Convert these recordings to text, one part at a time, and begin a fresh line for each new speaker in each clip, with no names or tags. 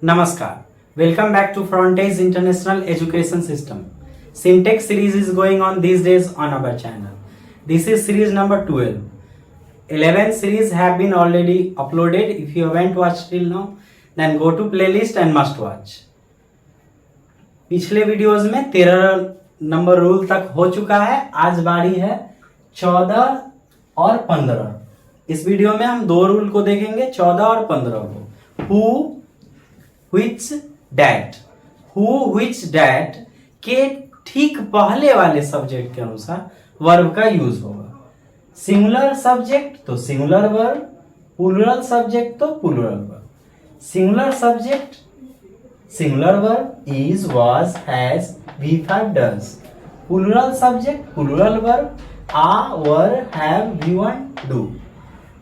Namaskar. Welcome back to Frontage International Education System. Syntax series is going on these days on our channel. This is series number 12. 11 series have been already uploaded. If you haven't watched till now, then go to playlist and must watch. पिछले videos में 13 number rule तक हो चुका है. आज बारी है 14 और 15. इस वीडियो में हम दो रूल को देखेंगे, 14 और 15 को. Who, which, that. Who, which, that के ठीक पहले वाले सब्जेक्ट के अनुसार वर्ब का यूज होगा. सिंगुलर सब्जेक्ट तो सिंगुलर वर्ब, प्लूरल सब्जेक्ट तो plural verb. Singular subject singular verb is, was, has, V5 does. Plural subject plural verb are, were, have, V1 do.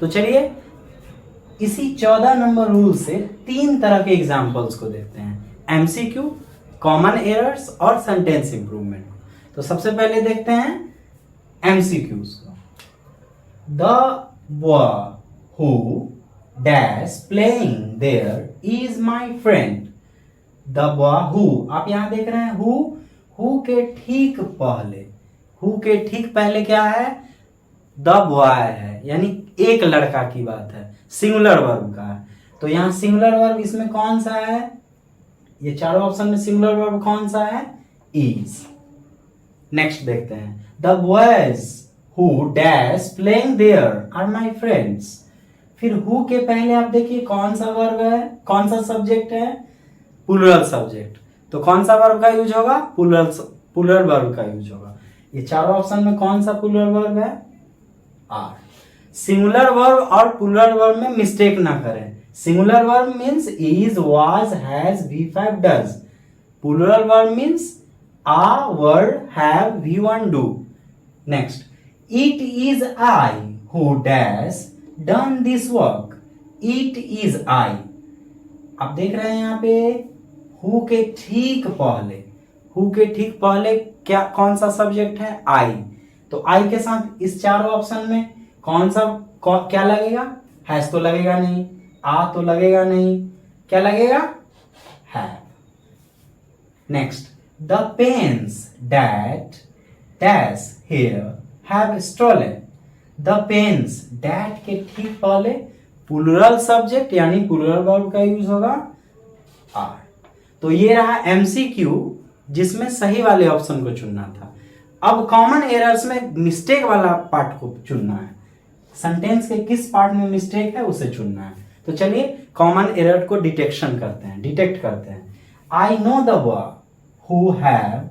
तो चलिए इसी 14 नंबर रूल से 3 तरह के एग्जाम्पल्स को देखते हैं. एमसीक्यू, कॉमन एरर्स और सेंटेंस इंप्रूवमेंट. तो सबसे पहले देखते हैं एमसीक्यूज को. The boy who dash playing there is my friend. The boy who, आप यहां देख रहे हैं हु के ठीक पहले क्या है? द बॉय है, यानी एक लड़का की बात है, सिंगुलर वर्ब का है. तो यहाँ सिंगुलर वर्ब इसमें कौन सा है? ये चारों ऑप्शन में सिंगुलर वर्ब कौन सा है? इज. नेक्स्ट देखते हैं. The boys who dash playing there are my friends. फिर हु के पहले आप देखिए कौन सा वर्ब है, कौन सा सब्जेक्ट है? Plural subject. तो कौन सा वर्ब का यूज होगा? प्लूरल वर्ब का यूज होगा. ये चारों ऑप्शन में कौन सा प्लूरल वर्ब है? आर. सिंगुलर वर्ब और प्लूरल वर्ब में मिस्टेक ना करें. Singular verb means is, was, has, V5 does. Plural verb means are, were, have, V1 do. Next. It is I who dash done this work. It is I. आप देख रहे हैं यहाँ पे who के ठीक पहले क्या कौन सा सब्जेक्ट है? आई. तो आई के साथ इस चारों ऑप्शन में क्या लगेगा? हैज तो लगेगा नहीं, आ तो लगेगा नहीं, क्या लगेगा? Have. Next. The pens that dash here have stolen. The pens that के ठीक पहले प्लूरल सब्जेक्ट यानी प्लूरल वर्ब का यूज होगा आर. तो ये रहा एमसीक्यू जिसमें सही वाले ऑप्शन को चुनना था. अब कॉमन एरर्स में मिस्टेक वाला पार्ट को चुनना है. सेंटेंस के किस पार्ट में मिस्टेक है उसे चुनना है. तो चलिए कॉमन एरर को डिटेक्ट करते हैं. I know the boy who have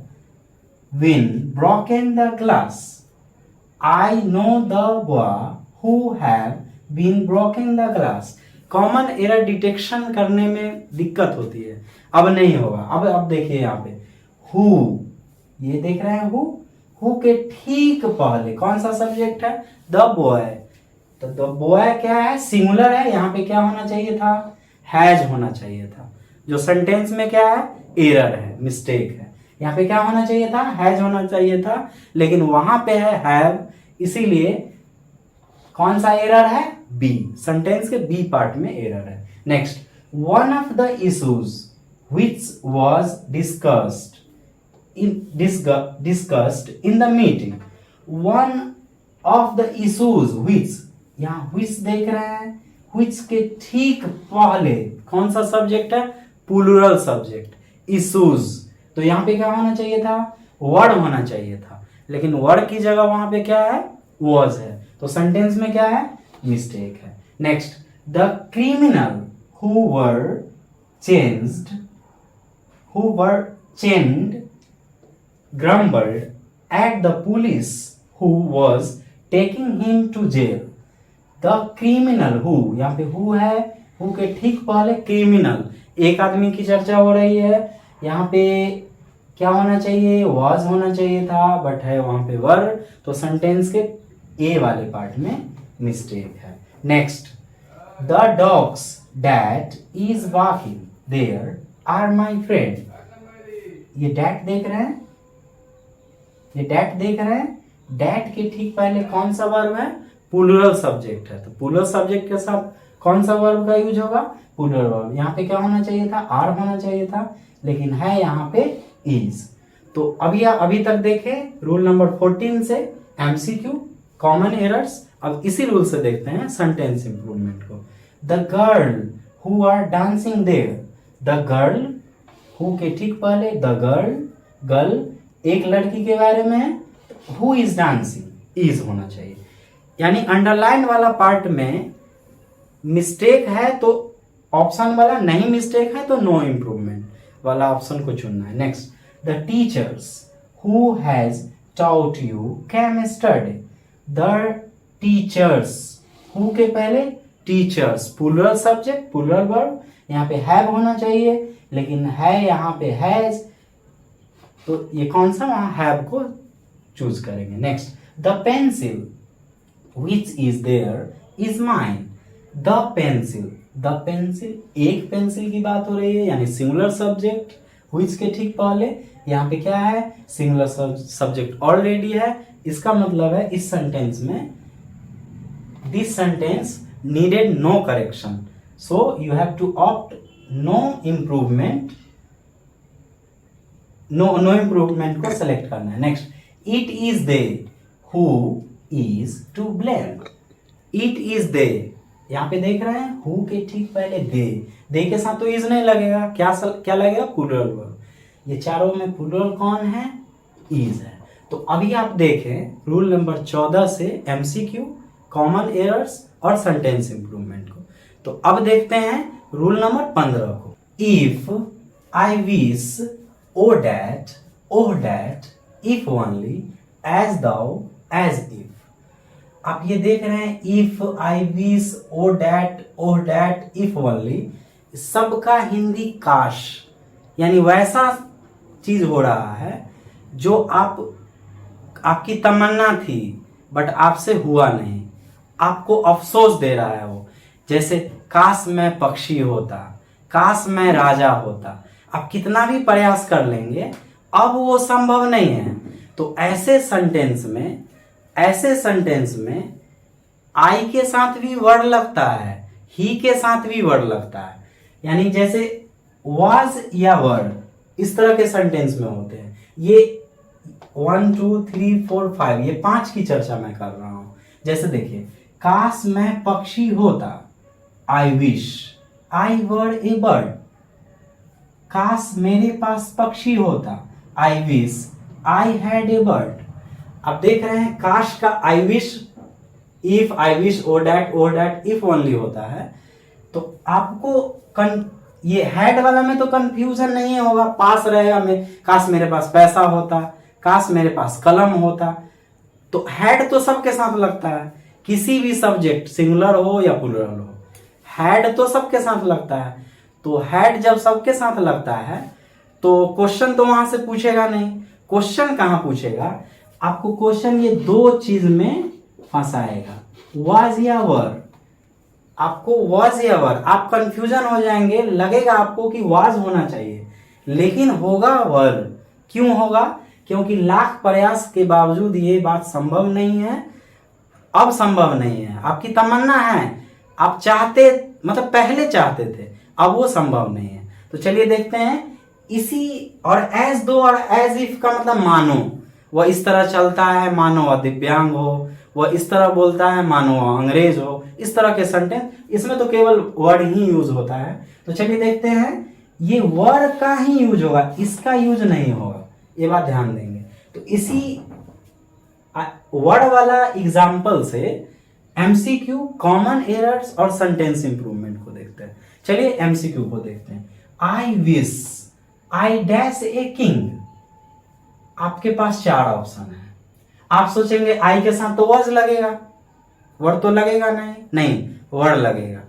been broken the glass. I know the boy who have been broken the glass. Common error detection करने में दिक्कत होती है. अब नहीं होगा. अब देखिए यहाँ पे हु, ये देख रहे हैं हु के ठीक पहले कौन सा सब्जेक्ट है? The boy. तो द बॉय क्या है? सिंगुलर है. यहाँ पे क्या होना चाहिए था? हैज होना चाहिए था. जो सेंटेंस में क्या है? एरर है, मिस्टेक है. यहाँ पे क्या होना चाहिए था? हैज होना चाहिए था, लेकिन वहां पे है हैव. इसीलिए कौन सा एरर है? बी. सेंटेंस के बी पार्ट में एरर है. Next. One of the issues which was discussed in the meeting. One of the issues which, यहाँ which देख रहे हैं, which के ठीक पहले कौन सा सब्जेक्ट है? Plural subject. issues. तो यहाँ पे क्या होना चाहिए था? word होना चाहिए था, लेकिन word की जगह वहां पे क्या है? was है. तो सेंटेंस में क्या है? मिस्टेक है. Next. the criminal who were chained grumbled at the police who was taking him to jail. The criminal who, यहाँ पे who है, who के ठीक पहले क्रिमिनल, एक आदमी की चर्चा हो रही है. यहाँ पे क्या होना चाहिए? was होना चाहिए था, बट है वहां पे were. तो सेंटेंस के ए वाले पार्ट में मिस्टेक है. Next. The dogs that is barking there are my friend. ये डैट देख रहे हैं, डैट के ठीक पहले कौन सा वर्ब है? प्लूरल सब्जेक्ट है. तो प्लूरल सब्जेक्ट के साथ कौन सा वर्ब का यूज होगा, प्लूरल वर्ब। यहाँ पे क्या होना चाहिए था, आर होना चाहिए था, लेकिन है यहाँ पे इज। तो अभी तक देखे रूल नंबर 14 से एमसीक्यू, कॉमन एरर्स। अब इसी रूल से देखते हैं सेंटेंस इंप्रूवमेंट को। The girl who are dancing there, the girl who के ठीक पहले द गर्ल एक लड़की के बारे में है, हु इज डांसिंग इज होना चाहिए। यानी अंडरलाइन वाला पार्ट में मिस्टेक है तो ऑप्शन वाला, नहीं मिस्टेक है तो नो इम्प्रूवमेंट वाला ऑप्शन को चुनना है। Next, the teachers who has taught you chemistry, the teachers who के पहले teachers, plural subject plural verb, यहाँ पे हैव होना चाहिए लेकिन है यहाँ पे हैज, तो ये कौन सा, वहां हैव को चूज करेंगे। Next, the pencil which is there is mine, the pencil एक पेंसिल की बात हो रही है यानी सिंगुलर सब्जेक्ट, विच के ठीक पहले यहाँ पे क्या है, सिंगुलर सब्जेक्ट ऑलरेडी है। इसका मतलब है इस सेंटेंस में this sentence needed no correction, so you have to opt no improvement को सेलेक्ट करना है। Next, it is they who is to blame, it is they, यहाँ पे देख रहे हैं हु के ठीक पहले दे के साथ तो इज नहीं लगेगा, क्या लगेगा, प्लूरल वर्ब। ये चारों में प्लूरल कौन है, इज है। तो अभी आप देखें रूल नंबर 14 से एमसीक्यू, कॉमन एरर्स और सेंटेंस इंप्रूवमेंट को। तो अब देखते हैं रूल नंबर 15 को। If I wish O that if only as though as if. आप ये देख रहे हैं if I wish O that if only, सबका हिंदी काश, यानी वैसा चीज हो रहा है जो आपकी तमन्ना थी बट आपसे हुआ नहीं, आपको अफसोस दे रहा है वो। जैसे काश मैं पक्षी होता, काश मैं राजा होता। आप कितना भी प्रयास कर लेंगे अब वो संभव नहीं है। तो ऐसे सेंटेंस में आई के साथ भी वर्ड लगता है, ही के साथ भी वर्ड लगता है। यानी जैसे वाज या वर्ड, इस तरह के सेंटेंस में होते हैं। ये 1 2 3 4 5 ये 5 की चर्चा मैं कर रहा हूं। जैसे देखिए, काश मैं पक्षी होता, I wish, I were A bird. काश मेरे पास पक्षी होता, I wish, I had a bird. अब देख रहे हैं काश का I wish, if I wish O that if only होता है। तो आपको ये हैड वाला में तो कंफ्यूजन नहीं होगा, पास रहेगा में, काश मेरे पास पैसा होता, काश मेरे पास कलम होता। तो हैड तो सबके साथ लगता है, किसी भी सब्जेक्ट सिंगुलर हो या प्लूरल हो, हैड तो सबके साथ लगता है। तो हैड जब सबके साथ लगता है तो क्वेश्चन तो वहां से पूछेगा नहीं। क्वेश्चन कहां पूछेगा, आपको क्वेश्चन ये दो चीज में फंसाएगा, वाज या वर। आपको वाज या वर, आप कंफ्यूजन हो जाएंगे, लगेगा आपको कि वाज होना चाहिए लेकिन होगा वर। क्यों होगा, क्योंकि लाख प्रयास के बावजूद ये बात संभव नहीं है, अब संभव नहीं है। आपकी तमन्ना है, आप चाहते, मतलब पहले चाहते थे, अब वो संभव नहीं है। तो चलिए देखते हैं इसी, और एज दो और एज इफ का मतलब मानो वह इस तरह चलता है, मानो वह दिव्यांग हो, वह इस तरह बोलता है, मानो वह अंग्रेज हो, इस तरह के सेंटेंस, इसमें तो केवल वर्ड ही यूज होता है। तो चलिए देखते हैं, ये वर्ड का ही यूज होगा, इसका यूज नहीं होगा, ये बात ध्यान देंगे। तो इसी वर्ड वाला एग्जाम्पल से एमसीक्यू, कॉमन एरर्स और सेंटेंस इंप्रूवमेंट को देखते हैं। चलिए एमसीक्यू को देखते हैं। आई wish I dash a king. आपके पास 4 ऑप्शन है। आप सोचेंगे आई के साथ तो वर्ड लगेगा, वर्ड तो लगेगा नहीं, वर्ड लगेगा।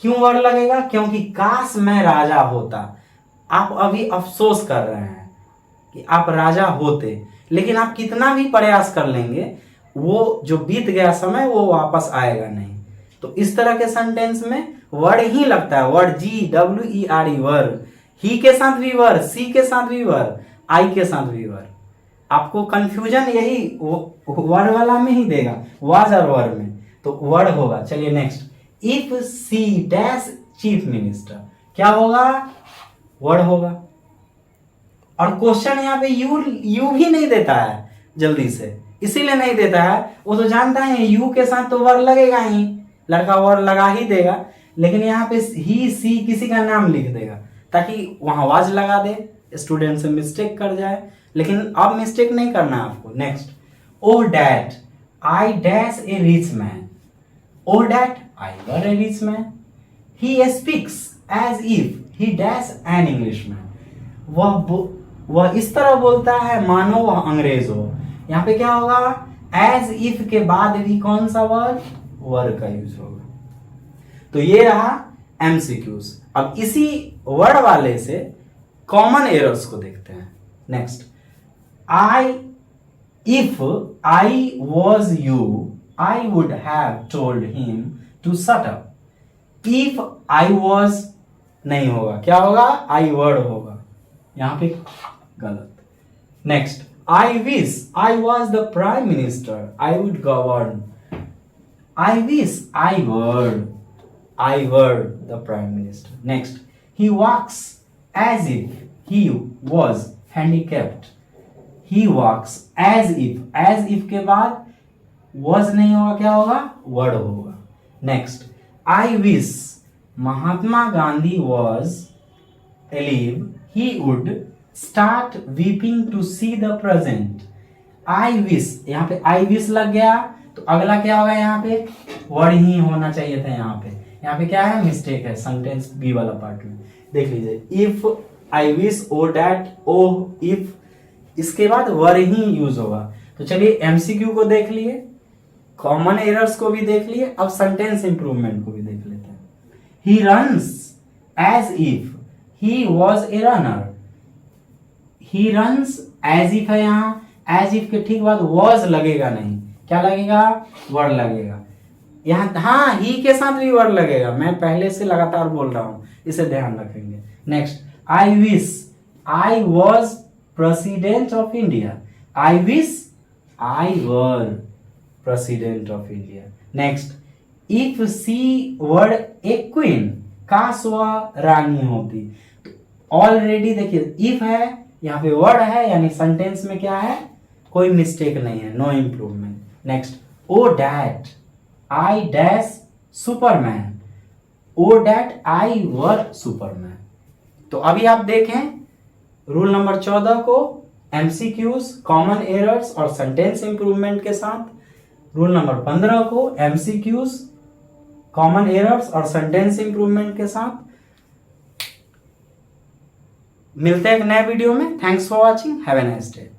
क्यों वर्ड लगेगा, क्योंकि काश मैं राजा होता। आप अभी अफसोस कर रहे हैं कि आप राजा होते, लेकिन आप कितना भी प्रयास कर लेंगे वो जो बीत गया समय वो वापस आएगा नहीं। तो इस तरह के सेंटेंस में वर्ड ही लगता है, वर्ड GWERD वर्ड, ही के साथ भी वर्ड, सी के साथ भी वर्ड, आई के साथ भी वर्ड। आपको कंफ्यूजन यही वर्ड वाला में ही देगा, वाज और वर्ड में। तो वर्ड होगा। चलिए next, if she dash chief minister, क्या होगा? वर्ड होगा। और क्वेश्चन यहाँ पे यू भी नहीं देता है जल्दी से, इसीलिए नहीं देता है, वो तो जानता है यू के साथ तो वर्ड लगेगा ही, लड़का वर्ड लगा ही देगा, लेकिन यहाँ पे ही सी किसी का नाम लिख देगा ताकि वहां वाज लगा दे, स्टूडेंट से मिस्टेक कर जाए, लेकिन अब मिस्टेक नहीं करना है आपको। Next, O that I dash a rich man, O that I were a rich man, he speaks as if he dash an English man, वह इस तरह बोलता है मानो वह अंग्रेज हो। यहाँ पे क्या होगा? एज इफ के बाद भी कौन सा वर्ड? वर्ड का यूज होगा। तो ये रहा एमसीक्यूज। अब इसी वर्ड वाले से कॉमन एरर्स को देखते हैं। Next, if I was you I would have told him to shut up. If I was नहीं होगा, क्या होगा? आई वर्ड होगा, यहां पे गलत। Next, I wish I was the prime minister I would govern. I wish I word the prime minister. Next, he walks as if he was handicapped, he walks as if के बाद was नहीं होगा, क्या होगा? word होगा। Next, I wish Mahatma Gandhi was alive, he would start weeping to see the present। I wish, यहाँ पे I wish लग गया तो अगला क्या होगा? यहाँ पे word ही होना चाहिए था। यहाँ पे क्या है? मिस्टेक है सेंटेंस बी वाला पार्ट में। देख लीजिए, if I wish O that O if, इसके बाद वर ही यूज होगा। तो चलिए एमसीक्यू को देख लिए, कॉमन एरर्स को भी देख लिए, अब सेंटेंस इंप्रूवमेंट को भी देख लेते हैं। He runs as if he was a runner, he runs as if है, यहाँ एज इफ के ठीक बाद वॉज लगेगा नहीं, क्या लगेगा? वर्ड लगेगा। यहाँ हाँ ही के साथ भी वर्ड लगेगा, मैं पहले से लगातार बोल रहा हूं, इसे ध्यान रखेंगे। Next, I wish I was president of India, I wish I were president of India. Next, if she were a queen, काश वह रानी होती। ऑलरेडी देखिए इफ है, यहाँ पे वर्ड है, यानी सेंटेंस में क्या है? कोई मिस्टेक नहीं है, no improvement. Next, O that I dash superman, O that I were superman. तो अभी आप देखें रूल नंबर 14 को एमसीक्यूज, कॉमन एरर्स और सेंटेंस इंप्रूवमेंट के साथ, रूल नंबर 15 को एमसीक्यूज, कॉमन एरर्स और सेंटेंस इंप्रूवमेंट के साथ। मिलते हैं एक नए वीडियो में। Thanks for watching, have a nice day.